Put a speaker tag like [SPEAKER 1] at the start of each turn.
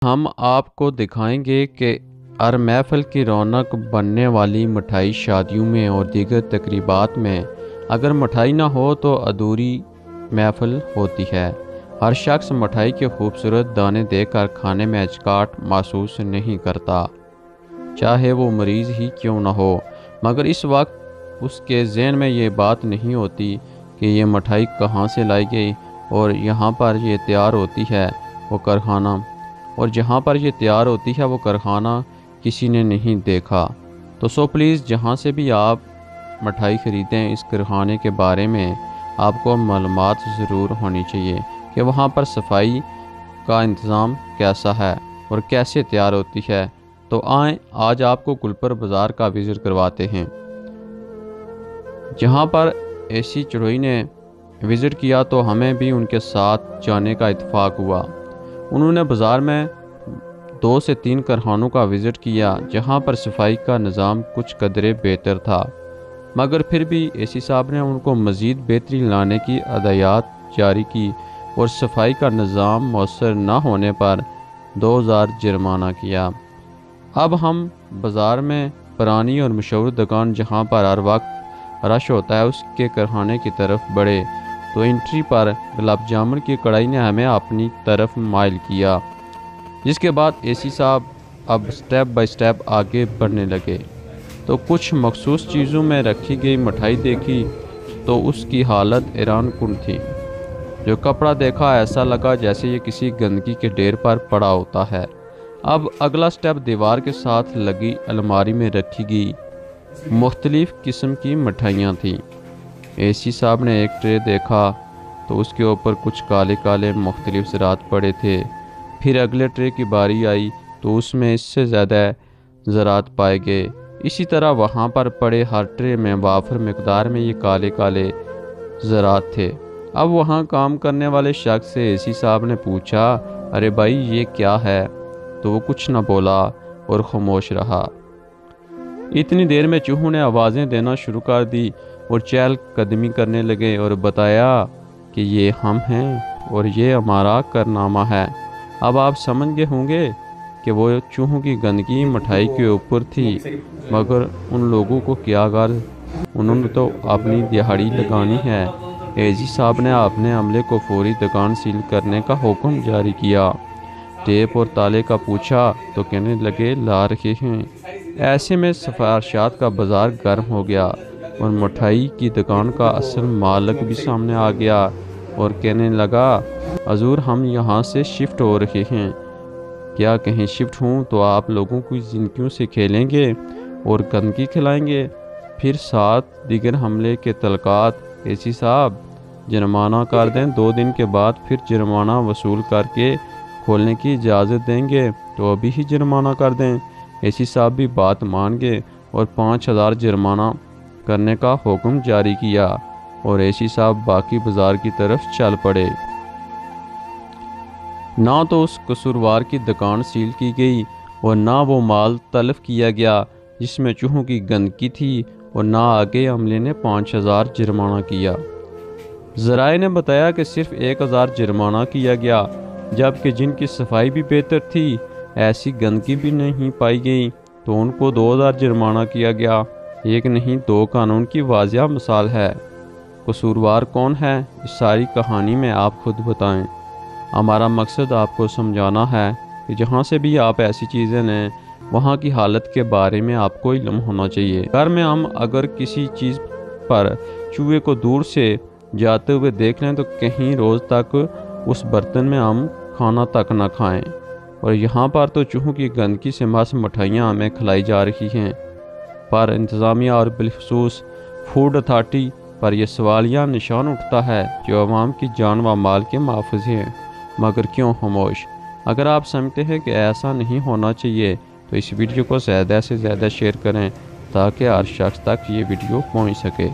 [SPEAKER 1] ہم آپ کو دکھائیں گے کہ ہر محفل کی رونق بننے والی مٹھائی شادیوں میں اور دیگر تقریبات میں اگر مٹھائی نہ ہو تو ادھوری محفل ہوتی ہے۔ ہر شخص مٹھائی کے خوبصورت دانے دیکھ کر کھانے میں اچکاہٹ محسوس نہیں کرتا، چاہے وہ مریض ہی کیوں نہ ہو، مگر اس وقت اس کے ذہن میں یہ بات نہیں ہوتی کہ یہ مٹھائی کہاں سے لائی گئی اور یہاں پر یہ تیار ہوتی ہے وہ کارخانہ کسی نے نہیں دیکھا۔ تو پلیز جہاں سے بھی آپ مٹھائی خریدیں اس کارخانے کے بارے میں آپ کو معلومات ضرور ہونی چاہیے کہ وہاں پر صفائی کا انتظام کیسا ہے اور کیسے تیار ہوتی ہے۔ تو آئیں آج آپ کو گلپر بازار کا وزٹ کرواتے ہیں، جہاں پر AC چڑھوئی نے وزٹ کیا تو ہمیں بھی ان کے ساتھ جانے کا اتفاق ہوا۔ انہوں نے بازار میں 2 سے 3 کارخانوں کا وزٹ کیا جہاں پر صفائی کا نظام کچھ قدرے بہتر تھا، مگر پھر بھی AC صاحب نے ان کو مزید بہتری لانے کی ہدایات جاری کی اور صفائی کا نظام مؤثر نہ ہونے پر 2000 جرمانہ کیا۔ اب ہم بازار میں پرانی اور مشہور دکان جہاں پر ہر وقت رش ہوتا ہے اس کے کارخانے کی طرف بڑھے تو انٹری پر گلاب جامن کی کڑھائی نے ہمیں اپنی طرف مائل کیا، جس کے بعد AC صاحب اب سٹیپ بائی سٹیپ آگے بڑھنے لگے تو کچھ مخصوص چیزوں میں رکھی گئی مٹھائی دیکھی تو اس کی حالت حیران کن تھی۔ جو کپڑا دیکھا ایسا لگا جیسے یہ کسی گندگی کے ڈھیر پر پڑا ہوتا ہے۔ اب اگلا سٹیپ دیوار کے ساتھ لگی الماری میں رکھی گئی مختلف قسم کی مٹھائیاں تھیں۔ AC صاحب نے ایک ٹرے دیکھا تو اس کے اوپر کچھ کالے کالے مختلف زراعت پڑے تھے۔ پھر اگلے ٹرے کی باری آئی تو اس میں اس سے زیادہ زراعت پائے گئے۔ اسی طرح وہاں پر پڑے ہر ٹرے میں وافر مقدار میں یہ کالے کالے زراعت تھے۔ اب وہاں کام کرنے والے شخص سے AC صاحب نے پوچھا، ارے بھائی یہ کیا ہے؟ تو وہ کچھ نہ بولا اور خاموش رہا۔ اتنی دیر میں چوہوں نے آوازیں دینا شروع کر دی اور چہل قدمی کرنے لگے اور بتایا کہ یہ ہم ہیں اور یہ ہمارا کارنامہ ہے۔ اب آپ سمجھ گئے ہوں گے کہ وہ چوہوں کی گندگی مٹھائی کے اوپر تھی، مگر ان لوگوں کو کیا غرض، انہوں نے تو اپنی دہاڑی لگانی ہے۔ AC صاحب نے اپنے عملے کو فوری دکان سیل کرنے کا حکم جاری کیا۔ ٹیپ اور تالے کا پوچھا تو کہنے لگے لا رہے ہیں۔ ایسے میں سفارشات کا بازار گرم ہو گیا اور مٹھائی کی دکان کا اصل مالک بھی سامنے آ گیا اور کہنے لگا، حضور ہم یہاں سے شفٹ ہو رہے ہیں، کیا کہیں شفٹ ہوں تو آپ لوگوں کی زندگیوں سے کھیلیں گے اور گندگی کھلائیں گے؟ پھر 7 دیگر حملے کے تعلقات۔ AC صاحب جرمانہ کر دیں، 2 دن کے بعد پھر جرمانہ وصول کر کے کھولنے کی اجازت دیں گے تو ابھی ہی جرمانہ کر دیں۔ AC صاحب بھی بات مان گئے اور 5000 جرمانہ کرنے کا حکم جاری کیا اور AC صاحب باقی بازار کی طرف چل پڑے۔ نہ تو اس قصوروار کی دکان سیل کی گئی اور نہ وہ مال تلف کیا گیا جس میں چوہوں کی گندگی تھی، اور نہ آگے عملے نے 5000 جرمانہ کیا۔ ذرائع نے بتایا کہ صرف 1000 جرمانہ کیا گیا، جبکہ جن کی صفائی بھی بہتر تھی، ایسی گندگی بھی نہیں پائی گئی تو ان کو 2000 جرمانہ کیا گیا۔ ایک نہیں 2 قانون کی واضح مثال ہے۔ قصوروار کون ہے اس ساری کہانی میں آپ خود بتائیں۔ ہمارا مقصد آپ کو سمجھانا ہے کہ جہاں سے بھی آپ ایسی چیزیں لیں وہاں کی حالت کے بارے میں آپ کو علم ہونا چاہیے۔ گھر میں ہم اگر کسی چیز پر چوہے کو دور سے جاتے ہوئے دیکھ لیں تو کہیں روز تک اس برتن میں ہم کھانا تک نہ کھائیں، اور یہاں پر تو چوہوں کی گندگی سے محض مٹھائیاں ہمیں کھلائی جا رہی ہیں۔ پر انتظامیہ اور بالخصوص فوڈ اتھارٹی پر یہ سوالیہ نشان اٹھتا ہے جو عوام کی جان و مال کے محافظ ہیں، مگر کیوں خاموش؟ اگر آپ سمجھتے ہیں کہ ایسا نہیں ہونا چاہیے تو اس ویڈیو کو زیادہ سے زیادہ شیئر کریں تاکہ ہر شخص تک یہ ویڈیو پہنچ سکے۔